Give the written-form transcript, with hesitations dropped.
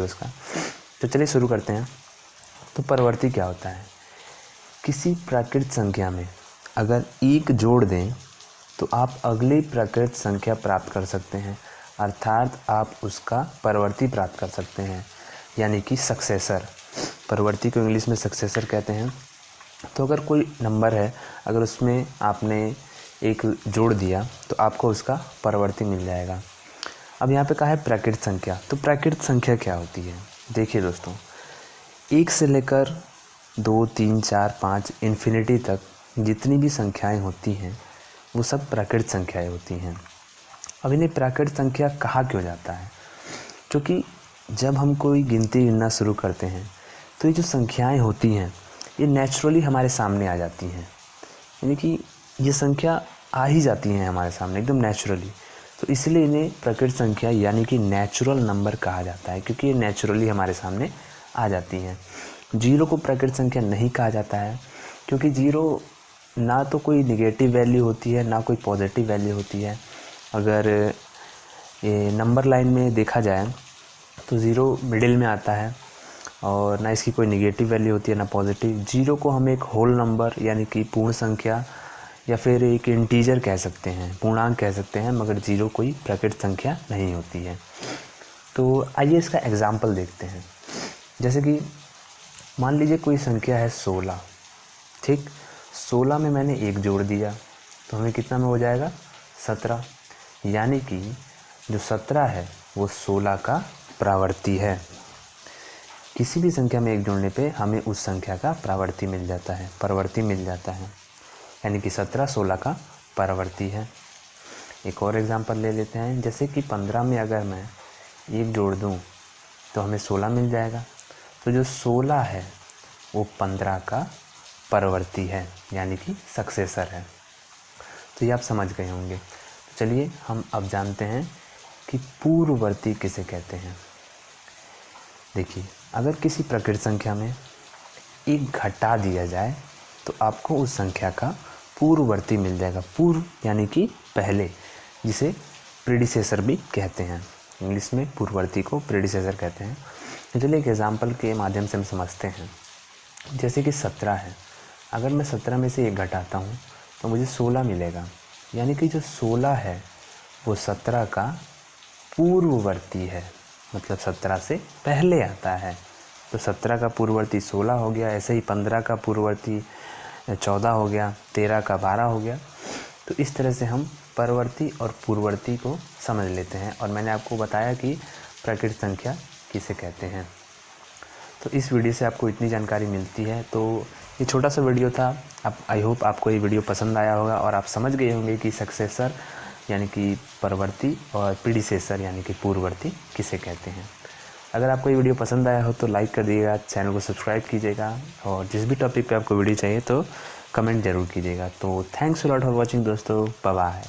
उसका। तो चलिए शुरू करते हैं। तो परवर्ती क्या होता है? किसी प्राकृत संख्या में अगर 1 जोड़ दें तो आप अगली प्राकृत संख्या प्राप्त कर सकते हैं, अर्थात आप उसका परवर्ती प्राप्त कर सकते हैं, यानी कि सक्सेसर। परवर्ती को इंग्लिश में सक्सेसर कहते हैं। तो अगर कोई नंबर है, अगर उसमें आपने 1 जोड़ दिया तो आपको उसका परवर्ती मिल जाएगा। अब यहाँ पे कहा है प्राकृत संख्या। तो प्राकृत संख्या क्या होती है? देखिए दोस्तों, 1 से लेकर 2, 3, 4, 5 इन्फिनिटी तक जितनी भी संख्याएं होती हैं वो सब प्राकृत संख्याएं होती हैं। अब इन्हें प्राकृत संख्या कहा क्यों जाता है? क्योंकि जब हम कोई गिनती गिनना शुरू करते हैं तो ये जो संख्याएं होती हैं ये नेचुरली हमारे सामने आ जाती हैं, यानी कि ये संख्या आ ही जाती हैं हमारे सामने एकदम नेचुरली। तो इसलिए इन्हें प्राकृत संख्या यानी कि नेचुरल नंबर कहा जाता है, क्योंकि ये नेचुरली हमारे सामने आ जाती हैं। 0 को प्राकृत संख्या नहीं कहा जाता है, क्योंकि 0 ना तो कोई निगेटिव वैल्यू होती है ना कोई पॉजिटिव वैल्यू होती है। अगर ये नंबर लाइन में देखा जाए तो 0 मिडिल में आता है और ना इसकी कोई निगेटिव वैल्यू होती है ना पॉजिटिव। 0 को हम एक होल नंबर यानी कि पूर्ण संख्या या फिर एक इंटीजर कह सकते हैं, पूर्णांक कह सकते हैं, मगर 0 कोई प्राकृत संख्या नहीं होती है। तो आइए इसका एग्जाम्पल देखते हैं। जैसे कि मान लीजिए कोई संख्या है 16, ठीक। 16 में मैंने 1 जोड़ दिया तो हमें कितना में हो जाएगा? 17, यानी कि जो 17 है वो 16 का प्रावर्ती है। किसी भी संख्या में 1 जोड़ने पे हमें उस संख्या का प्रावर्ती मिल जाता है, परवर्ती मिल जाता है, यानी कि 17 16 का परवर्ती है। एक और एग्जांपल ले लेते हैं। जैसे कि 15 में अगर मैं 1 जोड़ दूं तो हमें 16 मिल जाएगा। तो जो 16 है वो 15 का परवर्ती है, यानी कि सक्सेसर है। तो ये आप समझ गए होंगे। तो चलिए हम अब जानते हैं कि पूर्ववर्ती किसे कहते हैं। देखिए, अगर किसी प्राकृत संख्या में 1 घटा दिया जाए तो आपको उस संख्या का पूर्ववर्ती मिल जाएगा। पूर्व यानी कि पहले, जिसे प्रीडिसेसर भी कहते हैं। इंग्लिश में पूर्ववर्ती को प्रीडिसेसर कहते हैं। तो चलिए एक एग्जांपल के माध्यम से हम समझते हैं। जैसे कि 17 है, अगर मैं 17 में से 1 घटाता हूँ तो मुझे 16 मिलेगा, यानी कि जो 16 है वो 17 का पूर्ववर्ती है, मतलब 17 से पहले आता है। तो 17 का पूर्ववर्ती 16 हो गया, ऐसे ही 15 का पूर्ववर्ती 14 हो गया, 13 का 12 हो गया। तो इस तरह से हम परवर्ती और पूर्ववर्ती को समझ लेते हैं, और मैंने आपको बताया कि प्राकृत संख्या किसे कहते हैं। तो इस वीडियो से आपको इतनी जानकारी मिलती है। तो ये छोटा सा वीडियो था। आई होप आपको ये वीडियो पसंद आया होगा और आप समझ गए होंगे कि सक्सेसर यानी कि परवर्ती और प्रीडिसेसर यानी कि पूर्ववर्ती किसे कहते हैं। अगर आपको ये वीडियो पसंद आया हो तो लाइक कर दीजिएगा, चैनल को सब्सक्राइब कीजिएगा, और जिस भी टॉपिक पे आपको वीडियो चाहिए तो कमेंट ज़रूर कीजिएगा। तो thanks a lot for watching दोस्तों, बाय बाय।